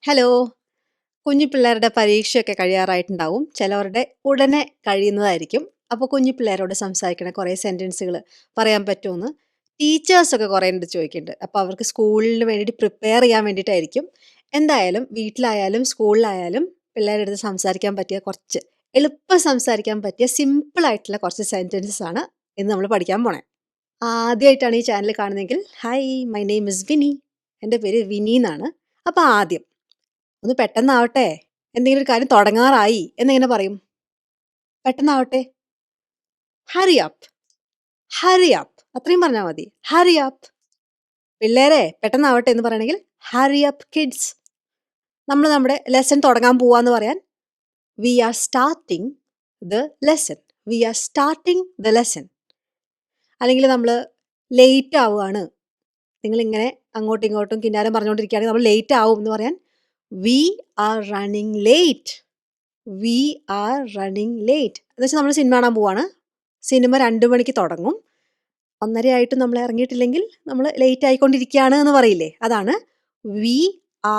Hello. കുഞ്ഞു പിള്ളേരുടെ പരീക്ഷയൊക്കെ കഴിയാറായിട്ടുണ്ടാവും. ചിലവരുടെ ഉടനെ കഴിയുന്നതായിരിക്കും. അപ്പോൾ കുഞ്ഞു പിള്ളേരോട് സംസാരിക്കണ കുറേ സെന്റൻസുകൾ പറയാൻ പറ്റുമോന്ന് ടീച്ചേഴ്സൊക്കെ കുറേ ഉണ്ട് ചോദിക്കുന്നുണ്ട്. അപ്പോൾ അവർക്ക് സ്കൂളിന് വേണ്ടിയിട്ട് പ്രിപ്പയർ ചെയ്യാൻ വേണ്ടിയിട്ടായിരിക്കും. എന്തായാലും വീട്ടിലായാലും സ്കൂളിലായാലും പിള്ളേരുടെ അടുത്ത് സംസാരിക്കാൻ പറ്റിയ കുറച്ച് എളുപ്പം സംസാരിക്കാൻ പറ്റിയ സിമ്പിൾ ആയിട്ടുള്ള കുറച്ച് സെന്റൻസസ് ആണ് ഇന്ന് നമ്മൾ പഠിക്കാൻ പോണേ. ആദ്യമായിട്ടാണ് ഈ ചാനൽ കാണുന്നതെങ്കിൽ ഹായ്, മൈ നെയിം ഇസ് വിനി. എൻ്റെ പേര് വിനി എന്നാണ്. അപ്പോൾ ആദ്യം ഒന്ന് പെട്ടെന്നാവട്ടെ, എന്തെങ്കിലും ഒരു കാര്യം തുടങ്ങാറായി എന്നെങ്ങനെ പറയും? പെട്ടെന്നാവട്ടെ. ഹറി അപ്പ്, ഹറി അപ്പ്, അത്രയും പറഞ്ഞാൽ മതി. Hurry up. പിള്ളേരെ പെട്ടെന്നാവട്ടെ എന്ന് പറയണമെങ്കിൽ ഹറി അപ്പ് കിഡ്സ്. നമ്മൾ നമ്മുടെ ലെസൺ തുടങ്ങാൻ പോവാന്ന് പറയാൻ we are starting the lesson, we are starting the lesson. അല്ലെങ്കിൽ നമ്മൾ ലേറ്റ് ആവുകയാണ്, നിങ്ങളിങ്ങനെ അങ്ങോട്ടും ഇങ്ങോട്ടും കിന്നാരം പറഞ്ഞുകൊണ്ടിരിക്കുകയാണെങ്കിൽ നമ്മൾ ലേറ്റ് ആവും എന്ന് പറയാൻ we are running late, we are running late എന്ന് വെച്ചാൽ നമ്മൾ സിനിമ കാണാൻ പോവാണ്. സിനിമ 2 മണിക്ക് തുടങ്ങും. 1:30 ആയിട്ടും നമ്മൾ ഇറങ്ങിയിട്ടില്ലെങ്കിൽ നമ്മൾ ലേറ്റ് ആയിക്കൊണ്ടിരിക്കുകയാണ് എന്ന് പറയില്ലേ, അതാണ് we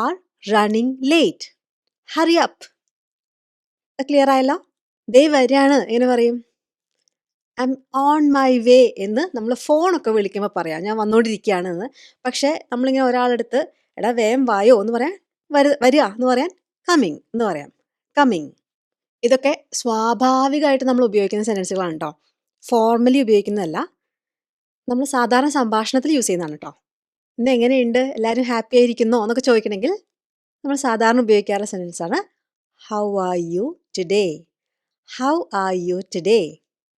are running late. Hurry up. Clear ആയല്ലോ? ദേ വരികയാണ് എങ്ങനെ പറയും? I'm on my way എന്ന് നമ്മൾ ഫോണൊക്കെ വിളിക്കുമ്പോൾ പറയാം, ഞാൻ വന്നുകൊണ്ടിരിക്കുകയാണ് എന്ന്. പക്ഷേ നമ്മളിങ്ങനെ ഒരാളെടുത്ത് എടാ വേഗം വായോ എന്ന് പറയാൻ വരിക എന്ന് പറയാൻ കമ്മിങ് എന്ന് പറയാം. കമ്മിങ്. ഇതൊക്കെ സ്വാഭാവികമായിട്ട് നമ്മൾ ഉപയോഗിക്കുന്ന സെൻറ്റൻസുകളാണ് കേട്ടോ. ഫോർമലി ഉപയോഗിക്കുന്നതല്ല, നമ്മൾ സാധാരണ സംഭാഷണത്തിൽ യൂസ് ചെയ്യുന്നതാണ് കേട്ടോ. ഇന്ന് എങ്ങനെയുണ്ട്, എല്ലാവരും ഹാപ്പി ആയിരിക്കുന്നോ എന്നൊക്കെ ചോദിക്കണമെങ്കിൽ നമ്മൾ സാധാരണ ഉപയോഗിക്കാറുള്ള സെൻറ്റൻസാണ് how are you today, how are you today.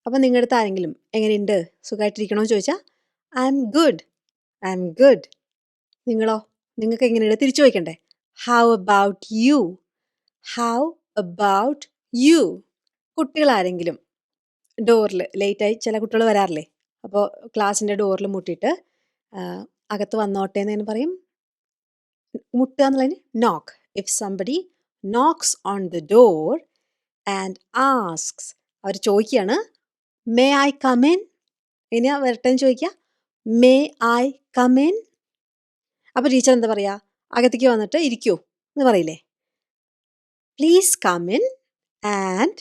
അപ്പം നിങ്ങളുടെ അടുത്ത് ആരെങ്കിലും എങ്ങനെയുണ്ട്, സുഖമായിട്ടിരിക്കണോ എന്ന് ചോദിച്ചാൽ I am good, I am good. നിങ്ങളോ, നിങ്ങൾക്ക് എങ്ങനെയുണ്ട് തിരിച്ചു ചോദിക്കണ്ടേ? How about you, how about you. കുട്ടികളാരെങ്കിലും ഡോറിൽ ലേറ്റായി ചില കുട്ടികൾ വരാറില്ലേ, അപ്പോൾ ക്ലാസ്സിൻ്റെ ഡോറിൽ മുട്ടിയിട്ട് അകത്ത് വന്നോട്ടെ എന്ന് പറയും. മുട്ടുക എന്നുള്ളതിന് നോക്ക്. If somebody knocks on the door and asks, അവർ ചോദിക്കുകയാണ് മേ ഐ കം ഇൻ. എങ്ങനെയാ വരട്ടെ എന്ന് ചോദിക്കുക, മേ ഐ കം ഇൻ. അപ്പോൾ ടീച്ചർ എന്താ പറയുക? അകത്തേക്ക് വന്നിട്ട് ഇരിക്കൂ എന്ന് പറയില്ലേ. Please come in and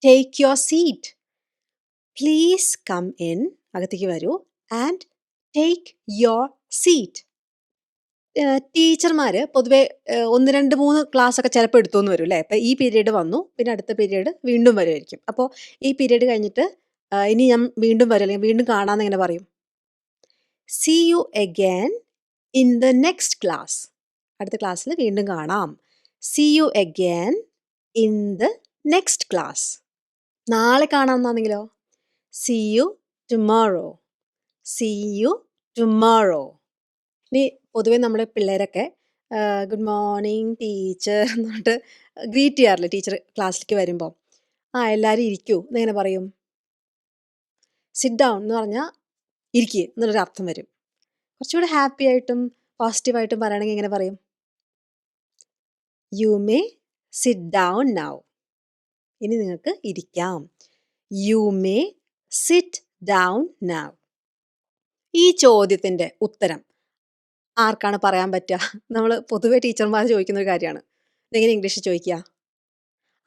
take your seat. Please come in, അകത്തേക്ക് വരൂ, ആൻഡ് ടേക്ക് യുവർ സീറ്റ്. ടീച്ചർമാർ പൊതുവെ 1, 2, 3 ക്ലാസ്സൊക്കെ ചിലപ്പോൾ എടുത്തുനിന്ന് വരും അല്ലേ. അപ്പോൾ ഈ പീരീഡ് വന്നു, പിന്നെ അടുത്ത പീരീഡ് വീണ്ടും വരുമായിരിക്കും. അപ്പോൾ ഈ പീരീഡ് കഴിഞ്ഞിട്ട് ഇനി ഞാൻ വീണ്ടും വരും അല്ലെങ്കിൽ വീണ്ടും കാണാമെന്ന് എങ്ങനെ പറയും? See you again in the next class. അടുത്ത ക്ലാസ്സിൽ വീണ്ടും കാണാം. See you again in the next class. നാളെ കാണാമെന്നാണെങ്കിലോ? See you tomorrow, see you tomorrow. ഇനി പൊതുവെ നമ്മുടെ പിള്ളേരൊക്കെ ഗുഡ് മോർണിംഗ് ടീച്ചർ എന്ന് പറഞ്ഞിട്ട് ഗ്രീറ്റ് ചെയ്യാറില്ല ടീച്ചർ ക്ലാസ്സിലേക്ക് വരുമ്പോൾ. എല്ലാവരും ഇരിക്കൂ എന്നെങ്ങനെ പറയും? സിറ്റ് ഡൗൺ എന്ന് പറഞ്ഞാൽ ഇരിക്കുക എന്നുള്ളൊരു അർത്ഥം വരും. കുറച്ചുകൂടെ ഹാപ്പി ആയിട്ടും പോസിറ്റീവായിട്ടും പറയുകയാണെങ്കിൽ എങ്ങനെ പറയും? You may sit down now. ഇനി നിങ്ങൾക്ക് ഇരിക്കാം. You may sit down now. ഈ ചോദ്യത്തിൻ്റെ ഉത്തരം ആർക്കാണ് പറയാൻ പറ്റുക? നമ്മൾ പൊതുവെ ടീച്ചർമാർ ചോദിക്കുന്ന ഒരു കാര്യമാണ്. ഇതെങ്ങനെ ഇംഗ്ലീഷിൽ ചോദിക്കുക?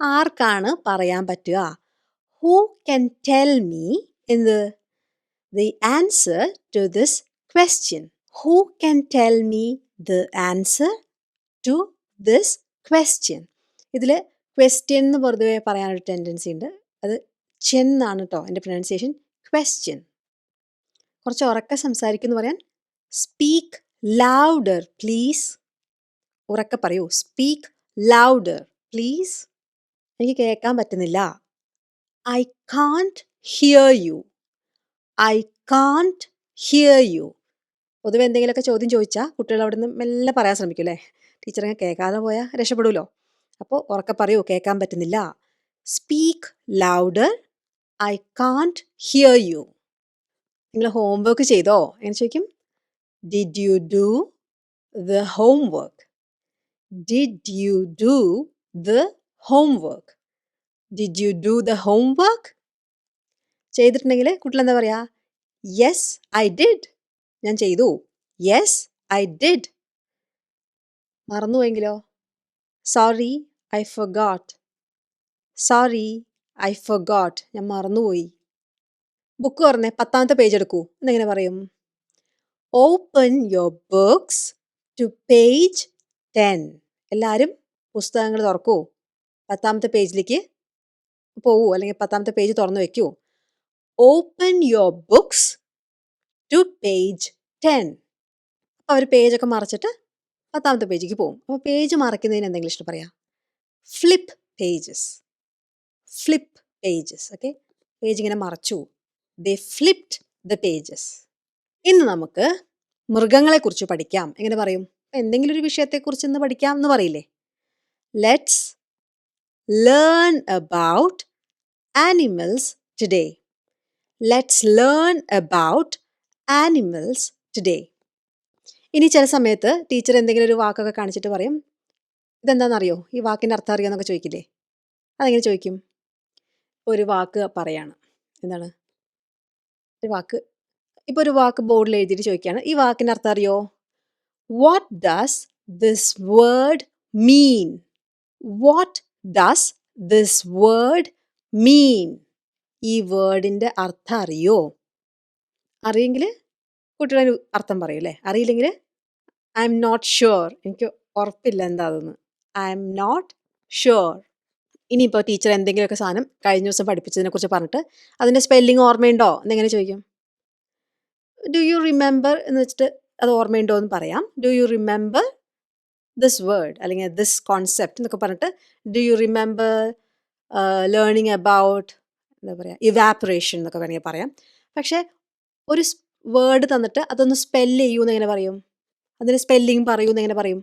ആർക്കാണ് പറയാൻ പറ്റുക? ഹൂ ക്യാൻ ടെൽ മീ എന്ത്? The answer to this question. Who can tell me the answer to this question. ഇതിൽ ക്വസ്റ്റ്യൻ എന്ന് പൊതുവെ പറയാനൊരു ടെൻഡൻസി ഉണ്ട്. അത് ചെന്നാണ് കേട്ടോ എൻ്റെ പ്രൊനൗൺസിയേഷൻ. ക്വസ്റ്റ്യൻ. കുറച്ച് ഉറക്കെ സംസാരിക്കുമെന്ന് പറയാൻ സ്പീക്ക് ലൗഡർ പ്ലീസ്. ഉറക്കെ പറയൂ. Speak louder please. എനിക്ക് കേൾക്കാൻ പറ്റുന്നില്ല. I can't hear you, I can't hear you. പൊതുവെ എന്തെങ്കിലുമൊക്കെ ചോദ്യം ചോദിച്ചാൽ കുട്ടികൾ അവിടെ നിന്ന് മെല്ലെ പറയാൻ ശ്രമിക്കും അല്ലേ. ടീച്ചറിനെ കേൾക്കാതെ പോയാൽ രക്ഷപ്പെടുമല്ലോ. അപ്പോൾ ഉറക്കെ പറയൂ, കേൾക്കാൻ പറ്റുന്നില്ല. Speak louder, I can't hear you. നിങ്ങൾ ഹോംവർക്ക് ചെയ്തോ എന്ന് ചോദിക്കും. Did you do the homework? Did you do the homework? Did you do the homework? ചെയ്തിട്ടുണ്ടെങ്കിൽ കുട്ടികൾ എന്താ പറയുക? Yes I did. ഞാൻ ചെയ്തു. Yes I did. മറന്നുപോയെങ്കിലോ? Sorry, I forgot. Sorry, I forgot. ഞാൻ മറന്നുപോയി. ബുക്ക് തുറന്നേ, 10ാമത്തെ പേജ് എടുക്കൂ. എന്നെങ്ങനെ പറയും? Open your books to page 10. എല്ലാവരും പുസ്തകങ്ങൾ തുറക്കൂ. 10ാമത്തെ പേജിലേക്ക് പോവൂ, അല്ലെങ്കിൽ 10ാമത്തെ പേജ് തുറന്നു വെക്കൂ. Open your books to page 10. അപ്പോൾ അവർ പേജൊക്കെ മറച്ചിട്ട് 10ാമത്തെ പേജിലേക്ക് പോകും. അപ്പോൾ പേജ് മറയ്ക്കുന്നതിന് എന്തെങ്കിലും ഇഷ്ടം പറയാം? Flip pages. Flip pages. Okay, page ഇങ്ങനെ മറച്ചു. ദേ ഫ്ലിപ്ഡ് ദ പേജസ്. ഇന്ന് നമുക്ക് മൃഗങ്ങളെക്കുറിച്ച് പഠിക്കാം. എങ്ങനെ പറയും? എന്തെങ്കിലും ഒരു വിഷയത്തെക്കുറിച്ച് ഇന്ന് പഠിക്കാം എന്ന് പറയില്ലേ? Let's learn about animals today. Let's learn about animals today. ഇനി ചില സമയത്ത് ടീച്ചർ എന്തെങ്കിലും ഒരു വാക്കൊക്കെ കാണിച്ചിട്ട് പറയും, ഇതെന്താണെന്നറിയോ, ഈ വാക്കിൻ്റെ അർത്ഥം അറിയോ എന്നൊക്കെ ചോദിക്കില്ലേ? അതെങ്ങനെ ചോദിക്കും? ഒരു വാക്ക് പറയാണ്. എന്താണ് ഒരു വാക്ക്? ഇപ്പോൾ ഒരു വാക്ക് ബോർഡിൽ എഴുതിയിട്ട് ചോദിക്കുകയാണ്, ഈ വാക്കിൻ്റെ അർത്ഥം അറിയോ? What does this word mean? What does this word mean? ഈ വേർഡിൻ്റെ അർത്ഥം അറിയോ? അറിയെങ്കിൽ കുട്ടികളൊരു അർത്ഥം പറയും അല്ലേ? അറിയില്ലെങ്കിൽ ഐ എം നോട്ട് ഷുവർ, എനിക്ക് ഉറപ്പില്ല എന്താ അതെന്ന്. I'm not sure. ഇനിയിപ്പോൾ ടീച്ചർ എന്തെങ്കിലുമൊക്കെ സാധനം കഴിഞ്ഞ ദിവസം പഠിപ്പിച്ചതിനെക്കുറിച്ച് പറഞ്ഞിട്ട് അതിൻ്റെ സ്പെല്ലിംഗ് ഓർമ്മയുണ്ടോ എന്നെങ്ങനെ ചോദിക്കും? ഡു യു റിമെമ്പർ എന്ന് വെച്ചിട്ട് അത് ഓർമ്മയുണ്ടോ എന്ന് പറയാം. Do you remember this word അല്ലെങ്കിൽ ദിസ് കോൺസെപ്റ്റ് എന്നൊക്കെ പറഞ്ഞിട്ട് do you remember learning about എന്താ പറയുക, ഇവാപ്പറേഷൻ എന്നൊക്കെ വേണമെങ്കിൽ പറയാം. പക്ഷേ ഒരു വേർഡ് തന്നിട്ട് അതൊന്ന് സ്പെല്ല് ചെയ്യൂ എന്നെങ്ങനെ പറയും? അതിന് സ്പെല്ലിംഗ് പറയൂ എന്നെങ്ങനെ പറയും?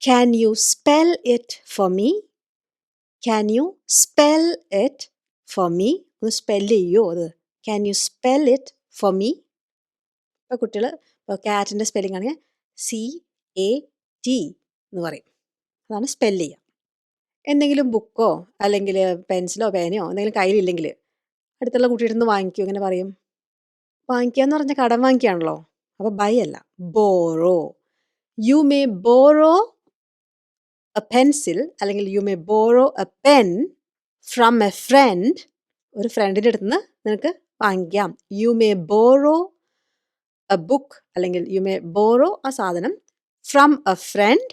Can you spell it for me? Can you spell it for me? ഒന്ന് സ്പെല്ല് ചെയ്യോ അത്? Can you spell it for me? ഇപ്പോൾ കുട്ടികൾ ഇപ്പോൾ ക്യാറ്റിൻ്റെ സ്പെല്ലിംഗ് ആണെങ്കിൽ CAT എന്ന് പറയും. അതാണ് സ്പെല്ല് ചെയ്യുക. എന്തെങ്കിലും ബുക്കോ അല്ലെങ്കിൽ പെൻസിലോ പേനയോ എന്തെങ്കിലും കയ്യിലില്ലെങ്കിൽ അടുത്തുള്ള കുട്ടിയുടെ നിന്ന് വാങ്ങിക്കൂ. എങ്ങനെ പറയും? വാങ്ങിക്കുക എന്ന് പറഞ്ഞാൽ കടം വാങ്ങിക്കുകയാണല്ലോ. അപ്പോൾ ബൈ അല്ല, borrow. You may borrow a pencil അല്ലെങ്കിൽ you may borrow a pen from a friend. ഒരു ഫ്രണ്ടിൻ്റെ അടുത്ത് നിന്ന് നിനക്ക് വാങ്ങിക്കാം. You may borrow a book അല്ലെങ്കിൽ യു മേ ബോറോ ആ സാധനം ഫ്രം എ ഫ്രണ്ട്.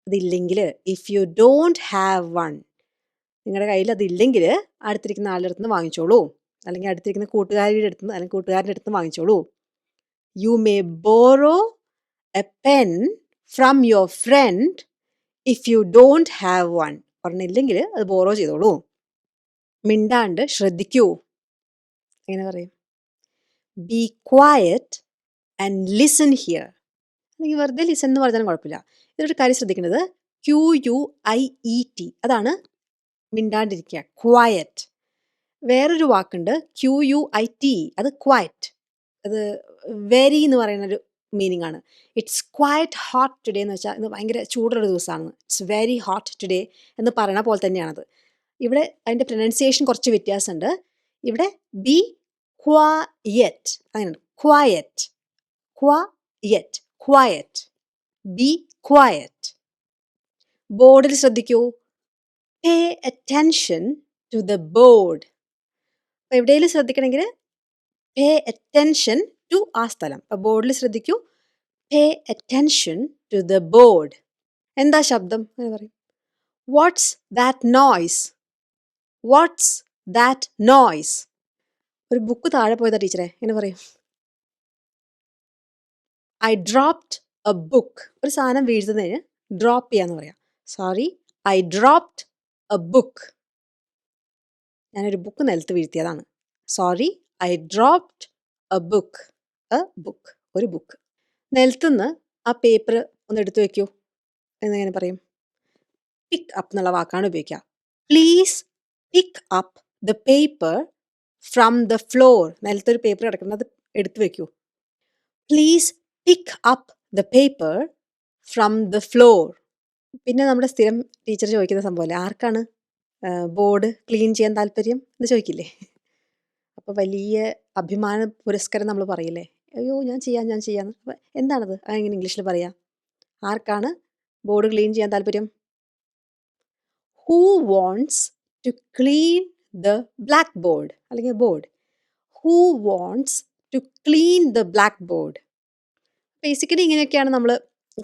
അതില്ലെങ്കിൽ if you don't have one, നിങ്ങളുടെ കയ്യിൽ അതില്ലെങ്കിൽ അടുത്തിരിക്കുന്ന ആളുടെ അടുത്ത് നിന്ന് വാങ്ങിച്ചോളൂ, അല്ലെങ്കിൽ അടുത്തിരിക്കുന്ന കൂട്ടുകാരിയുടെ അടുത്ത് നിന്ന് അല്ലെങ്കിൽ കൂട്ടുകാരൻ്റെ അടുത്ത് നിന്ന് വാങ്ങിച്ചോളൂ. You may borrow a pen from your friend if you don't have one. പറഞ്ഞില്ലെങ്കിൽ അത് ബോറോ ചെയ്തോളൂ. മിണ്ടാണ്ട് ശ്രദ്ധിക്കൂ. എങ്ങനെ പറയും? Be quiet and listen here. അല്ലെങ്കിൽ വെറുതെ ലിസൺ എന്ന് പറഞ്ഞാലും കുഴപ്പമില്ല. ഇതിലൊരു കാര്യം ശ്രദ്ധിക്കേണ്ടത് QUIET, അതാണ് മിണ്ടാണ്ടിരിക്കുക, ക്വയറ്റ്. വേറൊരു വാക്കുണ്ട് QUIT, അത് ക്വയറ്റ്. അത് വെരി എന്ന് പറയുന്നൊരു മീനിങ് ആണ്. ഇറ്റ്സ് ക്വയറ്റ് ഹോട്ട് ടുഡേ എന്ന് വെച്ചാൽ ഇന്ന് ഭയങ്കര ചൂടുള്ള ദിവസമാണ്. ഇറ്റ്സ് വെരി ഹോട്ട് ടുഡേ എന്ന് പറയണ പോലെ തന്നെയാണത്. ഇവിടെ അതിൻ്റെ പ്രൊനൗൺസിയേഷൻ കുറച്ച് വ്യത്യാസമുണ്ട്. ഇവിടെ ബി ക്വയറ്റ് അങ്ങനെയാണ്. Quiet, quiet, quiet. Be quiet. ബോർഡിൽ ശ്രദ്ധിക്കൂ. Pay attention to the board. അപ്പോൾ എവിടെയെങ്കിലും ശ്രദ്ധിക്കണമെങ്കിൽ പേ അറ്റൻഷൻ ടു ആ സ്ഥലം. അപ്പോൾ ബോർഡിൽ ശ്രദ്ധിക്കൂ. Pay attention to the board. എന്താ ശബ്ദം എന്ന് പറയും? What's that noise? What's that noise? ഒരു ബുക്ക് താഴെ പോയതാ ടീച്ചറെ, എങ്ങനെ പറയും? I dropped a book. ഒരു സാധനം വീഴുന്നതിന് ഡ്രോപ്പ് ചെയ്യാന്ന് പറയാം. Sorry, I dropped a book. ഞാനൊരു ബുക്ക് നിലത്ത് വീഴ്ത്തിയതാണ്. Sorry, I dropped a book. A book, ഒരു ബുക്ക്. നിലത്തുനിന്ന് ആ പേപ്പർ ഒന്ന് എടുത്തു വെക്കൂ എന്നെങ്ങനെ പറയും? പിക്ക് അപ്പ് എന്നുള്ള വാക്കാണ് ഉപയോഗിക്കുക. Please pick up the paper from the floor. നിലത്തൊരു പേപ്പർ കിടക്കുന്നത് എടുത്തു വെക്കൂ. Please pick up the paper from the floor. പിന്നെ നമ്മുടെ സ്ഥിരം ടീച്ചർ ചോദിക്കുന്ന സംഭവമല്ലേ, ആർക്കാണ് ബോർഡ് ക്ലീൻ ചെയ്യാൻ താല്പര്യം എന്ന് ചോദിക്കില്ലേ? അപ്പോൾ വലിയ അഭിമാന പുരസ്കാരം നമ്മൾ പറയില്ലേ, അയ്യോ ഞാൻ ചെയ്യാന്ന്. അപ്പോൾ എന്താണത്? അതെങ്ങനെ ഇംഗ്ലീഷിൽ പറയാം? ആർക്കാണ് ബോർഡ് ക്ലീൻ ചെയ്യാൻ താല്പര്യം? Who wants to clean the black board അല്ലെങ്കിൽ board. Who wants to clean the black board. Basically ഇങ്ങനെയൊക്കെയാണ് നമ്മൾ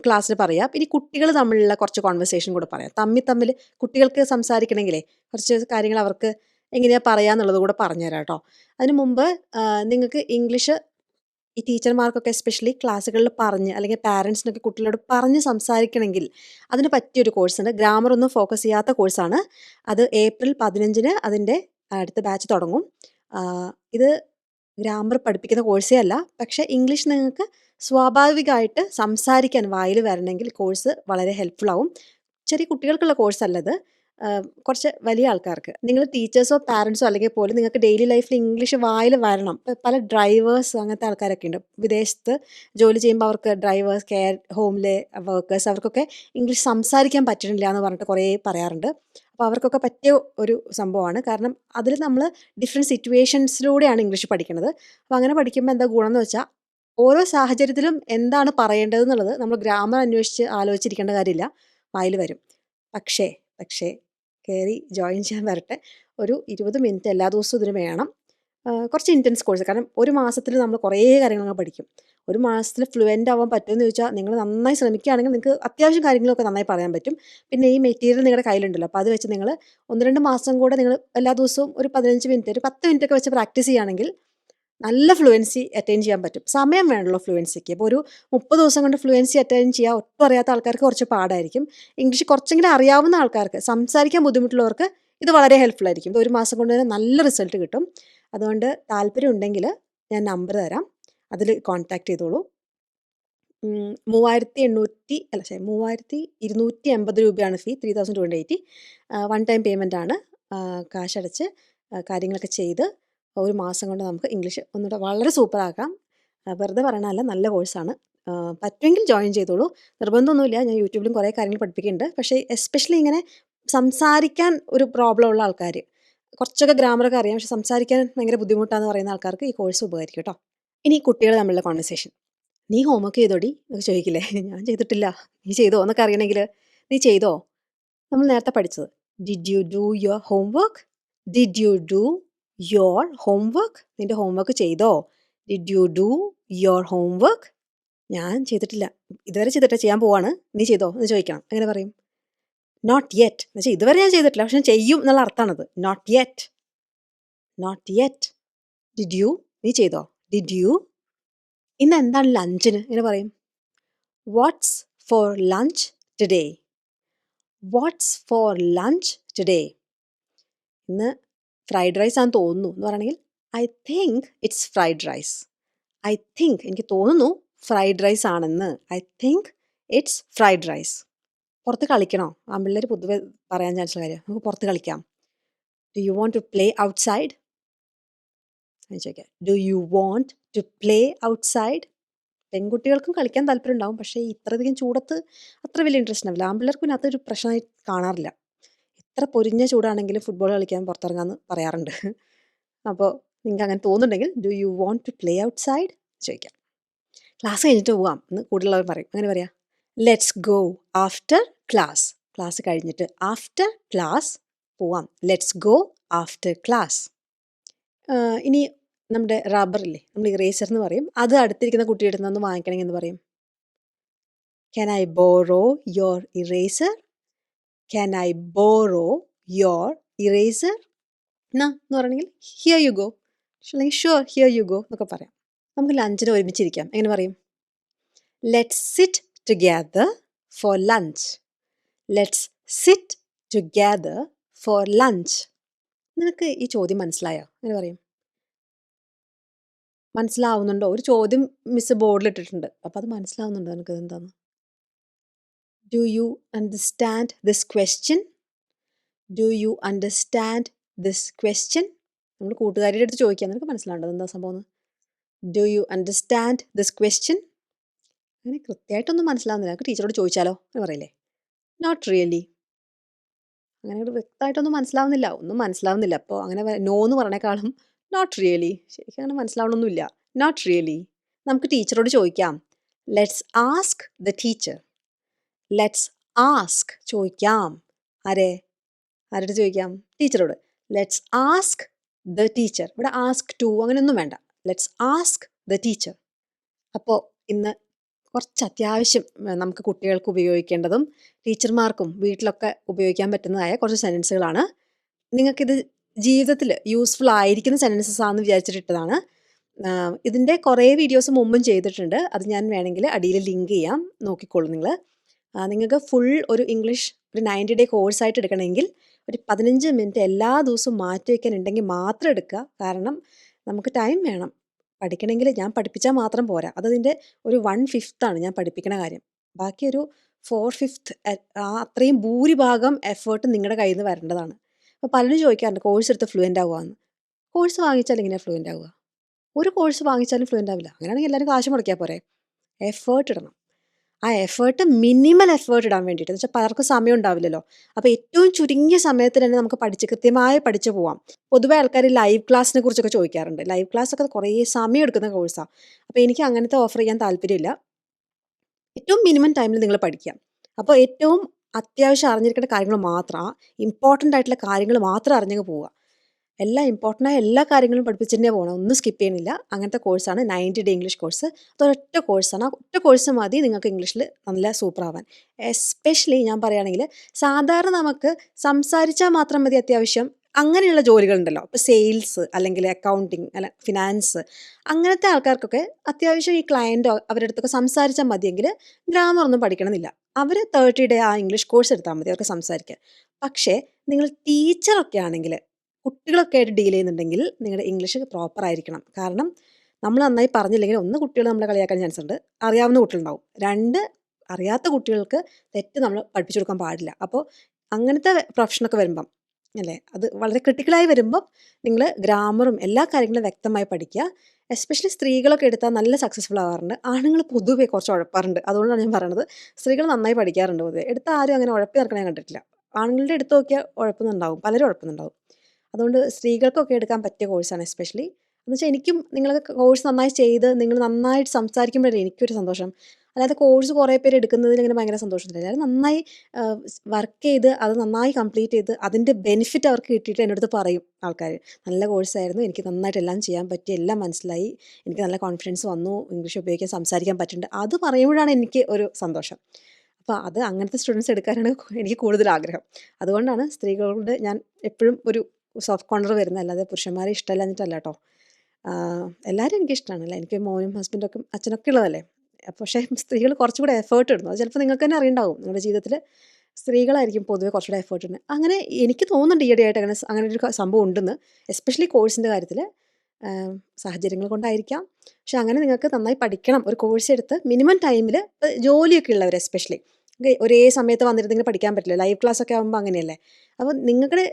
ക്ലാസ്സിൽ പറയുക. ഇനി കുട്ടികൾ തമ്മിലുള്ള കുറച്ച് കോൺവെർസേഷൻ കൂടെ പറയാം. തമ്മിൽ കുട്ടികൾക്ക് സംസാരിക്കണമെങ്കിലേ കുറച്ച് കാര്യങ്ങൾ അവർക്ക് എങ്ങനെയാണ് പറയാന്നുള്ളത് കൂടെ പറഞ്ഞുതരാം കേട്ടോ. അതിന് മുമ്പ് നിങ്ങൾക്ക് ഇംഗ്ലീഷ് ഈ ടീച്ചർമാർക്കൊക്കെ എസ്പെഷ്യലി ക്ലാസ്സുകളിൽ പറഞ്ഞ് അല്ലെങ്കിൽ പാരൻസിനൊക്കെ കുട്ടികളോട് പറഞ്ഞ് സംസാരിക്കണമെങ്കിൽ അതിന് പറ്റിയൊരു കോഴ്സുണ്ട്. ഗ്രാമർ ഒന്നും ഫോക്കസ് ചെയ്യാത്ത കോഴ്സാണ്. അത് ഏപ്രിൽ 15-ന് അതിൻ്റെ അടുത്ത ബാച്ച് തുടങ്ങും. ഇത് ഗ്രാമർ പഠിപ്പിക്കുന്ന കോഴ്സേ അല്ല. പക്ഷേ ഇംഗ്ലീഷ് നിങ്ങൾക്ക് സ്വാഭാവികമായിട്ട് സംസാരിക്കാൻ വായിൽ വരണമെങ്കിൽ കോഴ്സ് വളരെ ഹെൽപ്ഫുൾ ആവും. ചെറിയ കുട്ടികൾക്കുള്ള കോഴ്സല്ലത്. കുറച്ച് വലിയ ആൾക്കാർക്ക്. നിങ്ങൾ ടീച്ചേഴ്സോ പാരൻസോ അല്ലെങ്കിൽ പോലും നിങ്ങൾക്ക് ഡെയിലി ലൈഫിൽ ഇംഗ്ലീഷ് വായിൽ വരണം. പല ഡ്രൈവേഴ്സ് അങ്ങനത്തെ ആൾക്കാരൊക്കെ ഉണ്ട്. വിദേശത്ത് ജോലി ചെയ്യുമ്പോൾ അവർക്ക് ഡ്രൈവേഴ്സ്, കെയർ ഹോമിലെ വർക്കേഴ്സ് അവർക്കൊക്കെ ഇംഗ്ലീഷ് സംസാരിക്കാൻ പറ്റണില്ല എന്ന് പറഞ്ഞിട്ട് കുറേ പറയാറുണ്ട്. അപ്പോൾ അവർക്കൊക്കെ പറ്റിയ ഒരു സംഭവമാണ്. കാരണം അതിൽ നമ്മൾ ഡിഫറെൻറ്റ് സിറ്റുവേഷൻസിലൂടെയാണ് ഇംഗ്ലീഷ് പഠിക്കുന്നത്. അപ്പോൾ അങ്ങനെ പഠിക്കുമ്പോൾ എന്താ ഗുണം എന്ന് വെച്ചാൽ ഓരോ സാഹചര്യത്തിലും എന്താണ് പറയേണ്ടതെന്നുള്ളത് നമ്മൾ ഗ്രാമർ അന്വേഷിച്ച് ആലോചിച്ചിരിക്കേണ്ട കാര്യമില്ല. വായിൽ വരും. പക്ഷേ പക്ഷേ കയറി ജോയിൻ ചെയ്യാൻ വരട്ടെ. ഒരു 20 മിനിറ്റ് എല്ലാ ദിവസവും ഇതിന് വേണം. കുറച്ച് ഇൻറ്റൻസ് കോഴ്സ്. കാരണം ഒരു മാസത്തിൽ നമ്മൾ കുറേ കാര്യങ്ങൾ പഠിക്കും. ഒരു മാസത്തിൽ ഫ്ലുവൻ്റ് ആവാൻ പറ്റുമെന്ന് ചോദിച്ചാൽ നിങ്ങൾ നന്നായി ശ്രമിക്കുകയാണെങ്കിൽ നിങ്ങൾക്ക് അത്യാവശ്യം കാര്യങ്ങളൊക്കെ നന്നായി പറയാൻ പറ്റും. പിന്നെ ഈ മെറ്റീരിയൽ നിങ്ങളുടെ കയ്യിലുണ്ടല്ലോ. അപ്പോൾ അത് വെച്ച് നിങ്ങൾ 1-2 മാസം കൂടെ നിങ്ങൾ എല്ലാ ദിവസവും ഒരു 15 മിനിറ്റ്, ഒരു 10 മിനിറ്റ് ഒക്കെ വെച്ച് പ്രാക്ടീസ് ചെയ്യുകയാണെങ്കിൽ നല്ല ഫ്ലുവൻസി അറ്റൈൻ ചെയ്യാൻ പറ്റും. സമയം വേണമല്ലോ ഫ്ലുവൻസിക്ക്. അപ്പോൾ ഒരു 30 ദിവസം കൊണ്ട് ഫ്ലുവൻസി അറ്റൈൻ ചെയ്യുക ഒട്ടും അറിയാത്ത ആൾക്കാർക്ക് കുറച്ച് പാടായിരിക്കും. ഇംഗ്ലീഷ് കുറച്ചെങ്കിലും അറിയാവുന്ന ആൾക്കാർക്ക്, സംസാരിക്കാൻ ബുദ്ധിമുട്ടുള്ളവർക്ക് ഇത് വളരെ ഹെൽപ്ഫുൾ ആയിരിക്കും. ഇത് ഒരു മാസം കൊണ്ട് തന്നെ നല്ല റിസൾട്ട് കിട്ടും. അതുകൊണ്ട് താല്പര്യം ഉണ്ടെങ്കിൽ ഞാൻ നമ്പർ തരാം. അതിൽ കോൺടാക്ട് ചെയ്തോളൂ. 3280 രൂപയാണ് ഫീ. 3280. വൺ ടൈം പേയ്മെൻ്റ് ആണ്. കാശടച്ച് കാര്യങ്ങളൊക്കെ ചെയ്ത് ഒരു മാസം കൊണ്ട് നമുക്ക് ഇംഗ്ലീഷ് ഒന്നുകൂടെ വളരെ സൂപ്പറാക്കാം. വെറുതെ പറയണതല്ല, നല്ല കോഴ്സാണ്. പറ്റുമെങ്കിൽ ജോയിൻ ചെയ്തോളൂ. നിർബന്ധമൊന്നുമില്ല. ഞാൻ യൂട്യൂബിലും കുറേ കാര്യങ്ങൾ പഠിപ്പിക്കുന്നുണ്ട്. പക്ഷേ എസ്പെഷ്യലി ഇങ്ങനെ സംസാരിക്കാൻ ഒരു പ്രോബ്ലം ഉള്ള ആൾക്കാർ, കുറച്ചൊക്കെ ഗ്രാമറൊക്കെ അറിയാം പക്ഷെ സംസാരിക്കാൻ ഭയങ്കര ബുദ്ധിമുട്ടാന്ന് പറയുന്ന ആൾക്കാർക്ക് ഈ കോഴ്സ് ഉപകരിക്കും കേട്ടോ. ഇനി കുട്ടികൾ തമ്മിലുള്ള കോൺവെർസേഷൻ. നീ ഹോംവർക്ക് ചെയ്തോടി എന്നൊക്കെ ചോദിക്കില്ലേ? ഞാൻ ചെയ്തിട്ടില്ല, നീ ചെയ്തോ എന്നൊക്കെ അറിയണമെങ്കിൽ നീ ചെയ്തോ. നമ്മൾ നേരത്തെ പഠിച്ചത് did you do your homework, did you do your homework. നിന്റെ ഹോംവർക്ക് ചെയ്തോ? Did you do your homework. ഞാൻ ചെയ്തിട്ടില്ല, ഇതുവരെ ചെയ്തിട്ടില്ല, ചെയ്യാൻ പോവാണ്, നീ ചെയ്തോ എന്ന് ചോദിക്കണം. എങ്ങനെ പറയും? നോട്ട് യെറ്റ് എന്ന് വെച്ചാൽ ഇതുവരെ ഞാൻ ചെയ്തിട്ടില്ല പക്ഷെ ഞാൻ ചെയ്യും എന്നുള്ള അർത്ഥമാണത്. Not yet, not yet. Did you, നീ ചെയ്തോ? Did you. ഇന്ന് എന്താണ് ലഞ്ചിന്? എങ്ങനെ പറയും? What's for lunch today, what's for lunch today. ഇന്ന് ഫ്രൈഡ് റൈസ് ആണെന്ന് തോന്നുന്നു എന്ന് പറയണമെങ്കിൽ I think it's fried rice. I think, എനിക്ക് തോന്നുന്നു ഫ്രൈഡ് റൈസ് ആണെന്ന്. I think it's fried rice. പുറത്ത് കളിക്കണോ? ആൺപിള്ളേർ പൊതുവെ പറയാൻ ചാൻസുള്ള കാര്യം. നമുക്ക് പുറത്ത് കളിക്കാം. Do you want to play outside? ചോദിക്കാം. Do you want to play outside? പെൺകുട്ടികൾക്കും കളിക്കാൻ താല്പര്യം ഉണ്ടാവും പക്ഷേ ഇത്രയധികം ചൂടത്ത് അത്ര വലിയ ഇൻട്രസ്റ്റ് ഉണ്ടാവില്ല. ആൺപിള്ളേർക്ക് പിന്നെ അതൊരു പ്രശ്നമായി കാണാറില്ല. എത്ര പൊരിഞ്ഞ ചൂടാണെങ്കിലും ഫുട്ബോൾ കളിക്കാൻ പുറത്തിറങ്ങാമെന്ന് പറയാറുണ്ട്. അപ്പോൾ നിങ്ങൾക്ക് അങ്ങനെ തോന്നുന്നുണ്ടെങ്കിൽ do you want to play outside ചോദിക്കാം. ക്ലാസ് കഴിഞ്ഞിട്ട് പോവാം എന്ന് കൂടുതലുള്ളവർ പറയും. അങ്ങനെ പറയാം. Let's go after class. Class കഴിഞ്ഞിട്ട് ആഫ്റ്റർ ക്ലാസ് പോവാം. Let's go after class. ഇനി നമ്മുടെ റബ്ബറില്ലേ, നമ്മൾ ഇറേസർ എന്ന് പറയും. അത് അടുത്തിരിക്കുന്ന കുട്ടിയുടെ അടുത്ത് നിന്ന് വാങ്ങിക്കണമെങ്കിൽ എന്ന് പറയും? Can I borrow your eraser? Can I borrow your eraser എന്ന് പറയണമെങ്കിൽ ഹിയർ യു ഗോ, അല്ലെങ്കിൽ ഷുവർ ഹിയർ യു ഗോ എന്നൊക്കെ പറയാം. നമുക്ക് ലഞ്ചിന് ഒരുമിച്ചിരിക്കാം. എങ്ങനെ പറയും? Let's sit together for lunch. Let's sit together for lunch. നിനക്ക് ഈ ചോദ്യം മനസ്സിലായോ? എങ്ങനെ പറയും? മനസ്സിലാവുന്നുണ്ടോ? ഒരു ചോദ്യം മിസ് ബോർഡിൽ ഇട്ടിട്ടുണ്ട്. അപ്പോൾ അത് മനസ്സിലാവുന്നുണ്ടോ നിനക്ക്? എന്താന്ന്? Do you understand this question? Do you understand this question? നമ്മൾ കൂട്ടുകാരിയുടെ അടുത്ത് ചോദിക്കുക, നിനക്ക് മനസ്സിലാവുണ്ടോ എന്താ സംഭവം? Do you understand this question? അങ്ങനെ കൃത്യമായിട്ടൊന്നും മനസ്സിലാവുന്നില്ല, നമുക്ക് ടീച്ചറോട് ചോദിച്ചാലോ എന്ന് പറയില്ലേ? Not really. അങ്ങനെ ഒരു വ്യക്തമായിട്ടൊന്നും മനസ്സിലാവുന്നില്ല, ഒന്നും മനസ്സിലാവുന്നില്ല. അപ്പോൾ അങ്ങനെ നോ എന്ന് പറഞ്ഞേക്കാളും നോട്ട് റിയലി. ശരിക്കും അങ്ങനെ മനസ്സിലാവണമൊന്നുമില്ല. Not really. നമുക്ക് ടീച്ചറോട് ചോദിക്കാം. Let's ask the teacher. Let's ask, ചോദിക്കാം. ആരെ? ആരോട് ചോദിക്കാം? ടീച്ചറോട്. Let's ask the teacher. ഇവിടെ ആസ്ക് ടു അങ്ങനെയൊന്നും വേണ്ട. Let's ask the teacher. അപ്പോൾ ഇന്ന് കുറച്ച് അത്യാവശ്യം നമുക്ക് കുട്ടികൾക്ക് ഉപയോഗിക്കേണ്ടതും ടീച്ചർമാർക്കും വീട്ടിലൊക്കെ ഉപയോഗിക്കാൻ പറ്റുന്നതായ കുറച്ച് സെൻറ്റൻസുകളാണ്. നിങ്ങൾക്കിത് ജീവിതത്തിൽ യൂസ്ഫുൾ ആയിരിക്കുന്ന സെൻറ്റൻസസ് ആണെന്ന് വിചാരിച്ചിട്ടിട്ടതാണ്. ഇതിൻ്റെ കുറേ വീഡിയോസ് മുമ്പും ചെയ്തിട്ടുണ്ട്. അത് ഞാൻ വേണമെങ്കിൽ അടിയിൽ ലിങ്ക് ചെയ്യാം, നോക്കിക്കോളൂ നിങ്ങൾ. നിങ്ങൾക്ക് ഫുൾ ഒരു ഇംഗ്ലീഷ് ഒരു 90 ഡേ കോഴ്സായിട്ട് എടുക്കണമെങ്കിൽ ഒരു 15 മിനിറ്റ് എല്ലാ ദിവസവും മാറ്റി വയ്ക്കാൻ ഉണ്ടെങ്കിൽ മാത്രം എടുക്കുക. കാരണം നമുക്ക് ടൈം വേണം പഠിക്കണമെങ്കിൽ. ഞാൻ പഠിപ്പിച്ചാൽ മാത്രം പോരാ, അതതിൻ്റെ ഒരു 1/5 ആണ് ഞാൻ പഠിപ്പിക്കണ കാര്യം. ബാക്കി ഒരു 4/5 അത്രയും ഭൂരിഭാഗം എഫേർട്ട് നിങ്ങളുടെ കയ്യിൽ നിന്ന് വരേണ്ടതാണ്. അപ്പോൾ പലരും ചോദിക്കാറുണ്ട് കോഴ്സ് എടുത്ത് ഫ്ലുവൻ്റ് ആവുകയെന്ന്. കോഴ്സ് വാങ്ങിച്ചാൽ എങ്ങനെയാണ് ഫ്ലുവൻ്റ് ആവുക? ഒരു കോഴ്സ് വാങ്ങിച്ചാലും ഫ്ലുവൻ്റ് ആവില്ല. അങ്ങനെയാണെങ്കിൽ എല്ലാവരും കാശ് മുടക്കിയാൽ പോരെ? എഫേർട്ട് ഇടണം. ആ എഫേർട്ട് മിനിമൽ എഫേർട്ട് ഇടാൻ വേണ്ടിയിട്ട്, എന്ന് വെച്ചാൽ പലർക്കും സമയം ഉണ്ടാവില്ലല്ലോ. അപ്പോൾ ഏറ്റവും ചുരുങ്ങിയ സമയത്ത് തന്നെ നമുക്ക് കൃത്യമായി പഠിച്ചു പോവാം. പൊതുവെ ആൾക്കാർ ലൈവ് ക്ലാസ്സിനെ കുറിച്ചൊക്കെ ചോദിക്കാറുണ്ട്. ലൈവ് ക്ലാസ് ഒക്കെ കുറേ സമയം എടുക്കുന്ന കോഴ്സാണ്. അപ്പോൾ എനിക്ക് അങ്ങനത്തെ ഓഫർ ചെയ്യാൻ താല്പര്യമില്ല. ഏറ്റവും മിനിമം ടൈമിൽ നിങ്ങൾ പഠിക്കുക. അപ്പോൾ ഏറ്റവും അത്യാവശ്യം അറിഞ്ഞിരിക്കേണ്ട കാര്യങ്ങൾ മാത്രം, ഇമ്പോർട്ടൻ്റ് ആയിട്ടുള്ള കാര്യങ്ങൾ മാത്രം അറിഞ്ഞങ്ങ് പോവുക. ഇമ്പോർട്ടൻ്റായ എല്ലാ കാര്യങ്ങളും പഠിപ്പിച്ച് തന്നെ പോകണം, ഒന്നും സ്കിപ്പ് ചെയ്യണില്ല. അങ്ങനത്തെ കോഴ്സാണ് 90 ഡേ ഇംഗ്ലീഷ് കോഴ്സ്. അതൊരൊറ്റ കോഴ്സാണ്. ആ ഒറ്റ കോഴ്സ് മതി നിങ്ങൾക്ക് ഇംഗ്ലീഷിൽ നല്ല സൂപ്പർ ആവാൻ. എസ്പെഷ്യലി ഞാൻ പറയുകയാണെങ്കിൽ സാധാരണ നമുക്ക് സംസാരിച്ചാൽ മാത്രം മതി അത്യാവശ്യം അങ്ങനെയുള്ള ജോലികളുണ്ടല്ലോ. ഇപ്പോൾ സെയിൽസ് അല്ലെങ്കിൽ അക്കൗണ്ടിങ് അല്ല ഫിനാൻസ്, അങ്ങനത്തെ ആൾക്കാർക്കൊക്കെ അത്യാവശ്യം ഈ ക്ലയൻറ്റോ അവരുടെ അടുത്തൊക്കെ സംസാരിച്ചാൽ മതിയെങ്കിൽ ഗ്രാമർ ഒന്നും പഠിക്കണമെന്നില്ല. അവർ 30 ഡേ ആ ഇംഗ്ലീഷ് കോഴ്സ് എടുത്താൽ മതി അവർക്ക് സംസാരിക്കാൻ. പക്ഷേ നിങ്ങൾ ടീച്ചറൊക്കെ ആണെങ്കിൽ, കുട്ടികളൊക്കെ ആയിട്ട് ഡീൽ ചെയ്യുന്നുണ്ടെങ്കിൽ നിങ്ങളുടെ ഇംഗ്ലീഷ് പ്രോപ്പർ ആയിരിക്കണം. കാരണം നമ്മൾ നന്നായി പറഞ്ഞില്ലെങ്കിൽ ഒന്ന് കുട്ടികൾ നമ്മളെ കളിയാക്കാൻ ചാൻസ് ഉണ്ട്, അറിയാവുന്ന കുട്ടികളുണ്ടാവും. 2 അറിയാത്ത കുട്ടികൾക്ക് തെറ്റ് നമ്മൾ പഠിപ്പിച്ചു കൊടുക്കാൻ പാടില്ല. അപ്പോൾ അങ്ങനത്തെ പ്രൊഫഷനൊക്കെ വരുമ്പം അല്ലേ, അത് വളരെ ക്രിട്ടിക്കലായി വരുമ്പം നിങ്ങൾ ഗ്രാമറും എല്ലാ കാര്യങ്ങളും വ്യക്തമായി പഠിക്കുക. എസ്പെഷ്യലി സ്ത്രീകളൊക്കെ എടുത്താൽ നല്ല സക്സസ്ഫുൾ ആവാറുണ്ട്. ആണുങ്ങൾ പൊതുവെ കുറച്ച് ഉഴപ്പാറുണ്ട്. അതുകൊണ്ടാണ് ഞാൻ പറയണത്. സ്ത്രീകൾ നന്നായി പഠിക്കാറുണ്ട് പൊതുവെ. എടുത്താൽ ആരും അങ്ങനെ ഉഴപ്പി നടക്കണ ഞാൻ കണ്ടിട്ടില്ല. ആണുങ്ങളുടെ എടുത്ത് നോക്കിയാൽ ഉഴപ്പുന്നുണ്ടാവും, പലരും ഉഴപ്പുന്നുണ്ടാവും. അതുകൊണ്ട് സ്ത്രീകൾക്കൊക്കെ എടുക്കാൻ പറ്റിയ കോഴ്സാണ് എസ്പെഷ്യലി. എന്ന് വെച്ചാൽ എനിക്കും നിങ്ങളൊക്കെ കോഴ്സ് നന്നായി ചെയ്ത് നിങ്ങൾ നന്നായിട്ട് സംസാരിക്കുമ്പോഴേ എനിക്കൊരു സന്തോഷം. അല്ലാതെ കോഴ്സ് കുറേ പേര് എടുക്കുന്നതിൽ ഇങ്ങനെ ഭയങ്കര സന്തോഷമില്ല. എല്ലാവരും നന്നായി വർക്ക് ചെയ്ത് അത് നന്നായി കംപ്ലീറ്റ് ചെയ്ത് അതിൻ്റെ ബെനിഫിറ്റ് അവർക്ക് കിട്ടിയിട്ട് എൻ്റെ അടുത്ത് പറയും ആൾക്കാർ. നല്ല കോഴ്സായിരുന്നു, എനിക്ക് നന്നായിട്ട് എല്ലാം ചെയ്യാൻ പറ്റി, എല്ലാം മനസ്സിലായി, എനിക്ക് നല്ല കോൺഫിഡൻസ് വന്നു, ഇംഗ്ലീഷ് ഉപയോഗിക്കാൻ സംസാരിക്കാൻ പറ്റുന്നുണ്ട്. അത് പറയുമ്പോഴാണ് എനിക്ക് ഒരു സന്തോഷം. അപ്പോൾ അത് അങ്ങനത്തെ സ്റ്റുഡൻസ് എടുക്കാനാണ് എനിക്ക് കൂടുതൽ ആഗ്രഹം. അതുകൊണ്ടാണ് സ്ത്രീകളോട് ഞാൻ എപ്പോഴും ഒരു സോഫ്റ്റ് കോർണർ വരുന്നത്. അല്ലാതെ പുരുഷന്മാരെ ഇഷ്ടമല്ലാഞ്ഞിട്ടല്ല കേട്ടോ. എല്ലാവരും എനിക്കിഷ്ടമാണ്. അല്ലേ, എനിക്ക് മോനും ഹസ്ബൻഡൊക്കെ അച്ഛനൊക്കെ ഉള്ളതല്ലേ. പക്ഷേ സ്ത്രീകൾ കുറച്ചുകൂടെ എഫേർട്ട് ഇടുന്നു. അത് ചിലപ്പോൾ നിങ്ങൾക്ക് തന്നെ അറിയുണ്ടാവും. നിങ്ങളുടെ ജീവിതത്തിൽ സ്ത്രീകളായിരിക്കും പൊതുവെ കുറച്ചുകൂടെ എഫേർട്ട് ഇടുന്നത്. അങ്ങനെ എനിക്ക് തോന്നുന്നുണ്ട് ഈയിടെയായിട്ട് അങ്ങനെ ഒരു സംഭവം ഉണ്ടെന്ന്. എസ്പെഷ്യലി കോഴ്സിൻ്റെ കാര്യത്തിൽ സാഹചര്യങ്ങൾ കൊണ്ടായിരിക്കാം. പക്ഷെ അങ്ങനെ നിങ്ങൾക്ക് നന്നായി പഠിക്കണം. ഒരു കോഴ്സ് എടുത്ത് മിനിമം ടൈമിൽ, ജോലിയൊക്കെ ഉള്ളവർ എസ്പെഷ്യലി ഒരേ സമയത്ത് വന്നിരുന്നെങ്കിൽ പഠിക്കാൻ പറ്റില്ല. ലൈവ് ക്ലാസ് ഒക്കെ ആകുമ്പോൾ അങ്ങനെയല്ലേ. അപ്പോൾ നിങ്ങളുടെ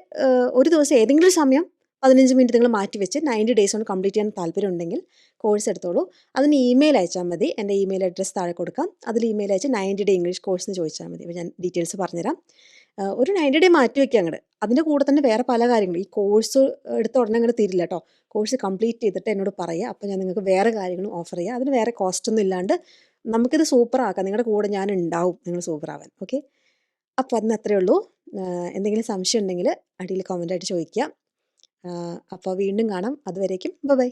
ഒരു ദിവസം ഏതെങ്കിലും ഒരു സമയം 15 മിനിറ്റ് നിങ്ങൾ മാറ്റി വെച്ച് 90 ഡേയ്സ് കൊണ്ട് കംപ്ലീറ്റ് ചെയ്യാൻ താല്പര്യം ഉണ്ടെങ്കിൽ കോഴ്സ് എടുത്തോളൂ. അതിന് ഇമെയിൽ അയച്ചാൽ മതി. എൻ്റെ ഇമെയിൽ അഡ്രസ്സ് താഴെ കൊടുക്കാം. അതിൽ ഇമെയിൽ അയച്ച് 90 ഡേ ഇംഗ്ലീഷ് കോഴ്സ് എന്ന് ചോദിച്ചാൽ മതി. അപ്പോൾ ഞാൻ ഡീറ്റെയിൽസ് പറഞ്ഞുതരാം. ഒരു 90 ഡേ മാറ്റി വയ്ക്കുക അങ്ങോട്ട്. അതിൻ്റെ കൂടെ തന്നെ വേറെ പല കാര്യങ്ങളും, ഈ കോഴ്സ് എടുത്ത ഉടനെ അങ്ങനെ തീരില്ല കേട്ടോ. കോഴ്സ് കംപ്ലീറ്റ് ചെയ്തിട്ട് എന്നോട് പറയുക. അപ്പോൾ ഞാൻ നിങ്ങൾക്ക് വേറെ കാര്യങ്ങളും ഓഫർ ചെയ്യുക. അതിന് വേറെ കോസ്റ്റ് ഒന്നും ഇല്ലാണ്ട് നമുക്കിത് സൂപ്പർ ആക്കാം. നിങ്ങളുടെ കൂടെ ഞാൻ ഉണ്ടാവും, നിങ്ങൾ സൂപ്പർ ആവാൻ. ഓക്കെ, അപ്പോൾ അതിന് അത്രയേ ഉള്ളൂ. എന്തെങ്കിലും സംശയം ഉണ്ടെങ്കിൽ അടിയിൽ കമൻ്റായിട്ട് ചോദിക്കുക. അപ്പോൾ വീണ്ടും കാണാം. അതുവരേക്കും ബൈ.